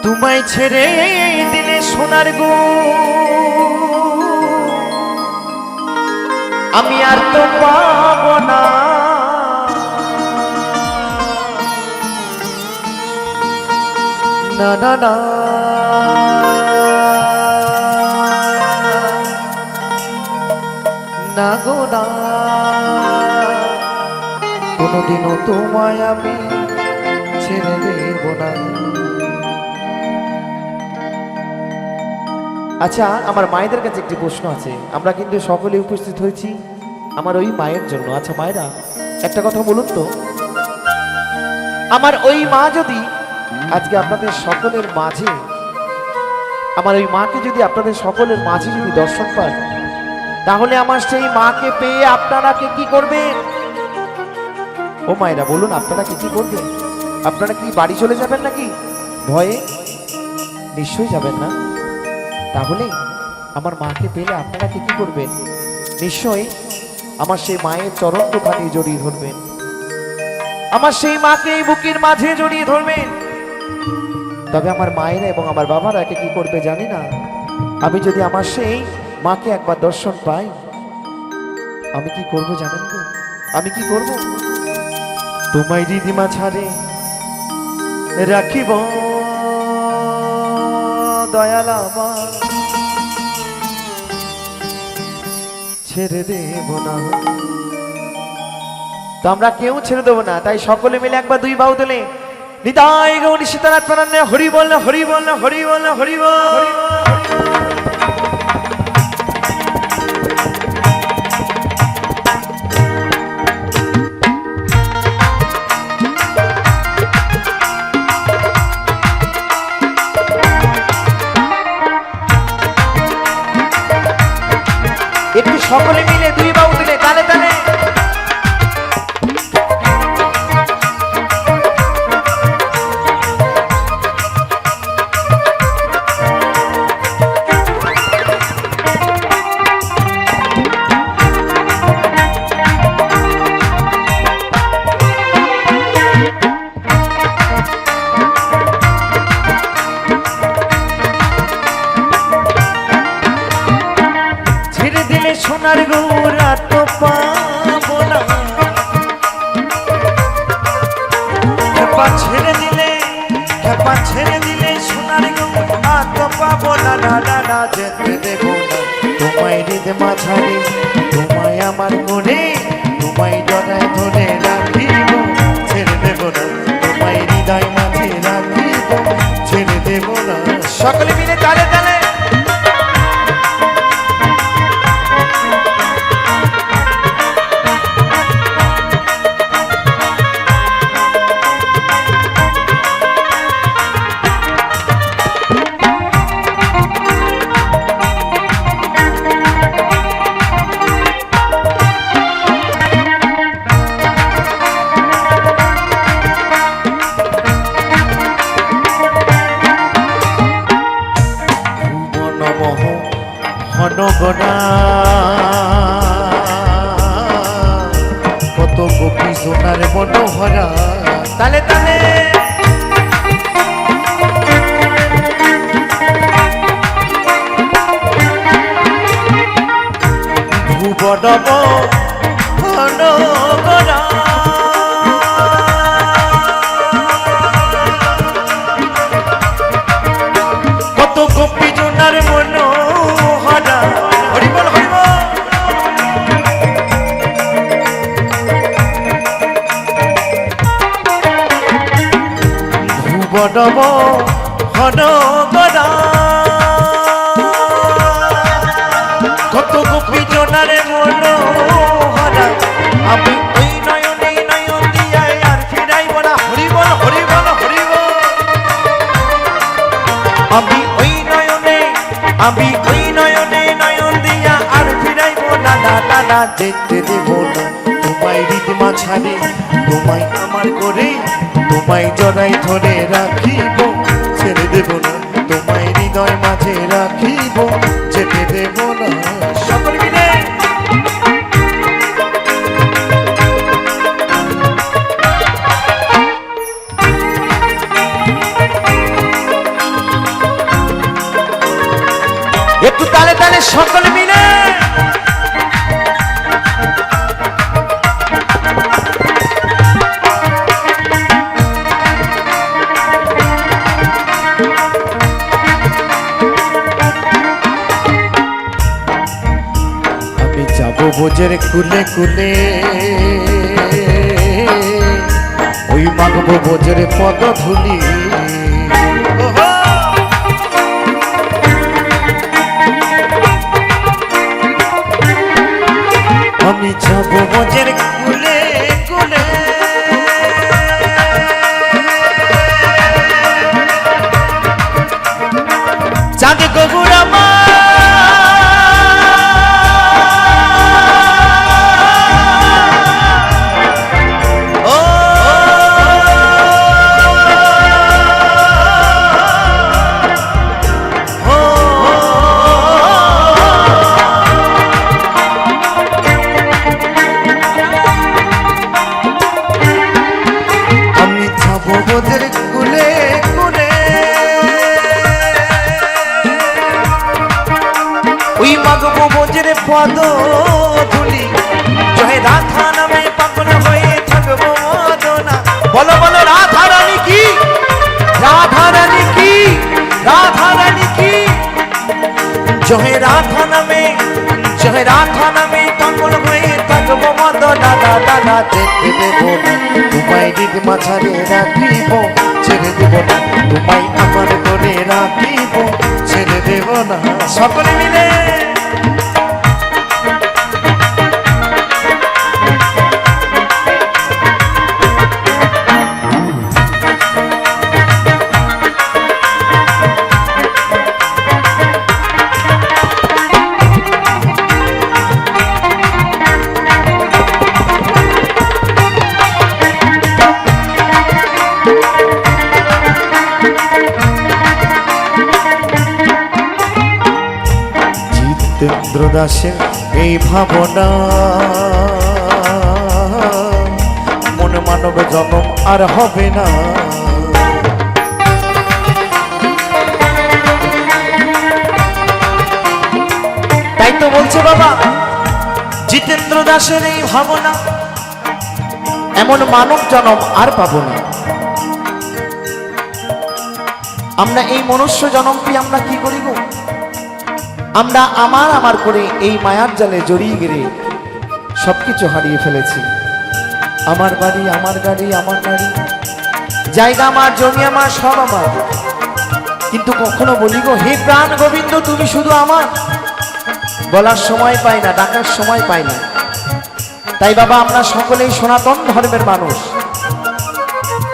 তোমায় ছেড়ে দিলে সোনার গো আমি আর তো পাবো না, না না না না গো না, কোনোদিনও তোমায় আমি ছেড়ে দেব না। আচ্ছা, আমার মায়েদের কাছে একটি প্রশ্ন আছে। আমরা কিন্তু সকলে উপস্থিত হয়েছি আমার ওই মায়ের জন্য। আচ্ছা মায়েরা, একটা কথা বলুন তো, আমার ওই মা যদি আজকে আপনাদের সকলের মাঝে, আমার ওই মাকে যদি আপনাদের সকলের মাঝে যদি দর্শন পান, তাহলে আমার সেই মাকে পেয়ে আপনারা কি করবেন? ও মায়েরা বলুন, আপনারা কি করবেন? আপনারা কি বাড়ি চলে যাবেন নাকি ভয়ে? নিশ্চয়ই যাবেন না। তাহলে আমার মাকে পেলে আপনারা কি করবেন? নিশ্চয়ই আমার সেই মায়ের চরণ দুখানি জড়িয়ে ধরবেন, আমার সেই মাকে বুকের মাঝে জড়িয়ে ধরবেন। তবে আমার মায়েরা এবং আমার বাবারা কি করবে জানি না, আমি যদি আমার সেই মাকে একবার দর্শন পাই, আমি কি করব জানেন তো? আমি কি করব? তোমায় দিদিমা ছাড়ে রাখিব দয়াল আমার, ছেড়ে দেব না। তো আমরা কেউ ছেড়ে দেবো না, তাই সকলে মিলে একবার দুই বাহু তুলে নিতাই গৌরী সীতানাথ প্রাণে হরি বল না, হরি বল না, হরি বল না, হরি বল। একটু সকলে মিলে দুই বাহু তুলে তালে তালে সোনার গৌরা তো পাবো না, খেপা ছেড়ে দিলে সোনার গৌরা তো পাবো না, না না না যেতে দেব না। তোমায় হৃদয় মাঝারে, তোমায় আমার মনে, তোমায় জড়ায় ধরে রাখিব, ছেড়ে দেব না। তোমায় হৃদয় মাঝে রাখিব, ছেড়ে দেব না। সকলে মিলে তালে তালে ঘনগনা কত গোপী সোনার মনোহরা, তালে তালে ভুবনব ঘনগনা কত গোপী সোনার মনোহরা, হরি বল হরি বল। ভুবনব ঘনগনা কত গোপী জনারে মনোহরা, আমি ওই নয়নে নয়ন দিয়া আর ফিরাইব না, হরি বল হরি বল হরি বল। আমি ওই নয়নে নয়ন দিয়া আর ফিরাইব না, না না না যেতে দেব না। তোমায় হৃদয় মাঝারে, তোমায় আমার করে, তোমায় জড়াই ধরে রাখিব, ছেড়ে দেব না। তোমায় হৃদয় মাঝে রাখিব, যেতে দেব না। সকলে মিলে সকলে মিলে আমি যাব বোঝের কুলে কুলে, ওই মাগবো বোঝের পদধূলি। আমি যাব বোঝের কুলে কুলে, চাঁদ গবুরা মা পদধূলি, জয় রাধা নামে পাগল হয়ে থাকবো মদনা। বলো বলো রাধা রানী কি, রাধা রানী কি, রাধা রানী কি। জয় রাধা নামে, জয় রাধা নামে পাগল হয়ে থাকবো মদনা। দাদা যেতে দেবো না তোমায়, দিদ মাঝারে রাখিব, ছেড়ে দেব না তোমায়, আমার করে রাখিব, ছেড়ে দেব না। সকলে মিলে জিতেন্দ্র দাসের এই ভাবনা, মন মানব জন্ম আর হবে না। তাই তো বলছে বাবা, জিতেন্দ্র দাসের এই ভাবনা, এমন মানব জন্ম আর পাবো না। আমরা এই মনুষ্য জন্মটি আমরা কি করিব? আমরা আমার আমার করে এই মায়ার জালে জড়িয়ে গেলে সবকিছু হারিয়ে ফেলেছি। আমার বাড়ি, আমার গাড়ি, আমার গাড়ি, জায়গা আমার, জমি আমার, সব আমার। কিন্তু কখনো বলি গো, হে প্রাণ গোবিন্দ তুমি শুধু আমার, বলার সময় পাই না, ডাকার সময় পাই না। তাই বাবা আমরা সকলেই সনাতন ধর্মের মানুষ।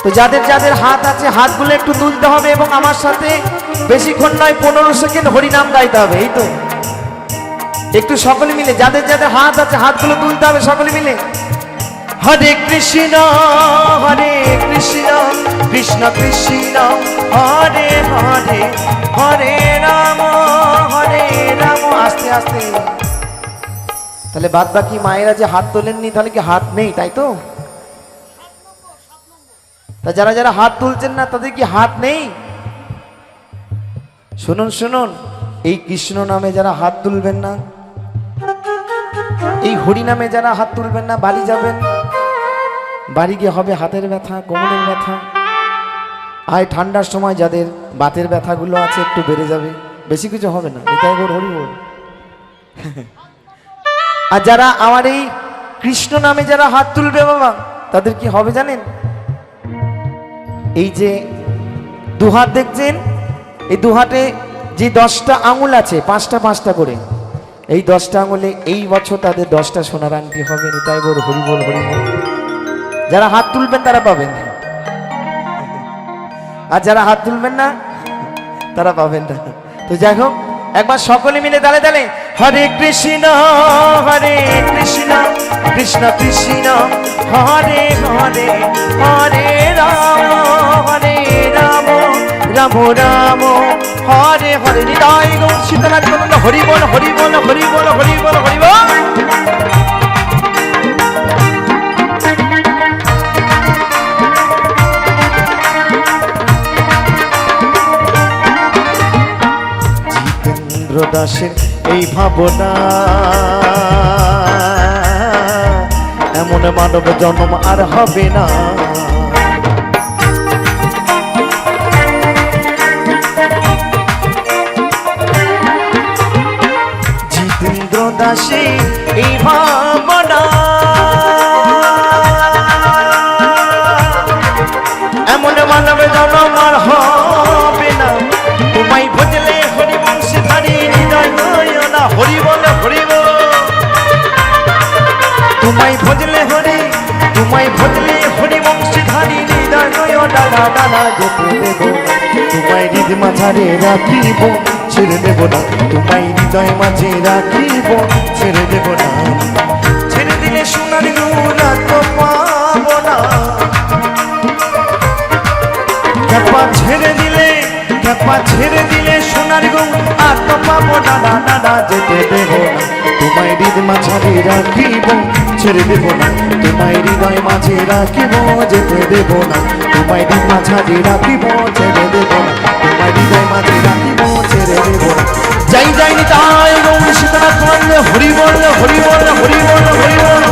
তো যাদের যাদের হাত আছে হাতগুলো একটু তুলতে হবে, এবং আমার সাথে বেশিক্ষণ নয় 15 সেকেন্ড হরিনাম গাইতে হবে। এই তো একটু সকলে মিলে, যাদের যাদের হাত আছে হাতগুলো তুলতে হবে সকলে মিলে। হরে কৃষ্ণ হরে কৃষ্ণ, কৃষ্ণ কৃষ্ণ হরে হরে, হরে রাম হরে রাম। আস্তে আস্তে। তাহলে বাদ বাকি মায়েরা যে হাত তোলেননি, তাহলে কি হাত নেই? তাই তো। তা যারা যারা হাত তুলছেন না তাদের কি হাত নেই? শুনুন শুনুন, এই কৃষ্ণ নামে যারা হাত তুলবেন না, এই হরি নামে যারা হাত তুলবেন না, বাড়ি যাবেন, বাড়ি গিয়ে হবে হাতের ব্যথা, কোমরের ব্যথা, আর ঠান্ডার সময় যাদের বাতের ব্যথাগুলো আছে একটু বেড়ে যাবে, বেশি কিছু হবে না। এটাই বল হরি বল। আর যারা আমার এই কৃষ্ণ নামে যারা হাত তুলবে বাবা, তাদের কি হবে জানেন? এই যে দুহাত দেখছেন, এই দুহাতে যে 10টা আঙুল আছে, 5টা 5টা করে, এই 10টা আঙুলে এই বছর তাদের 10টা সোনার আংটি হবে। নিতাই গৌর হরি বল হরি বল। যারা হাত তুলবেন তারা পাবেন, আর যারা হাত তুলবেন না তারা পাবেন না। তো যাই হোক, একবার সকলে মিলে দালে দালে হরে কৃষ্ণ হরে কৃষ্ণ, কৃষ্ণ কৃষ্ণ হরে হরে, হরে রাম হরে রাম, রাম রাম হরে হরে। নিতাই গৌর সীতানাথ গোবিন্দ হরি বল হরি বল হরি বল হরি বল হরি বল। জিতেন্দ্র জিতেন্দ্র দাসের এই ভাবনা, এমন মানব জন্ম আর হবে না। জিতেন্দ্র দাসের এই ভাবনা, এমন মানব জন্ম আর হবে না। তোমায় ভজলে হরিবংশে ধারি হৃদয় নয়না, হরি বল হরি বল। তোমায় ভজলে হরি, তোমায় ভজলে হরিবংশে ধারি হৃদয় নয়না, ডানা যেতে দেব তোমায় হৃদ মাঝারে রাখিব, ছেড়ে দেব না। তোমায় হৃদয় মাঝে রাখিব, ছেড়ে দেব না। ছেড়ে দিলে সোনার গুণা তো পাবো না, খেপা ছেড়ে দিলে, খেপা ছেড়ে দিলে সোনার গো আর তো পাবো না। না যেতে দেব না, তোমায় হৃদ মাঝারে রাখিব, ছেড়ে দেব না। তোমায় হৃদয় মাঝে রাখিব, যেতে দেব না। তোমায় হৃদ মাঝারে রাখিব, ছেড়ে দেব না। তোমায় হৃদয় মাঝে রাখিব, ছেড়ে দেব না। যাই যাইনি তাই গৌর সীতানাথ হরি বল হরি বল হরি বল হরি বল।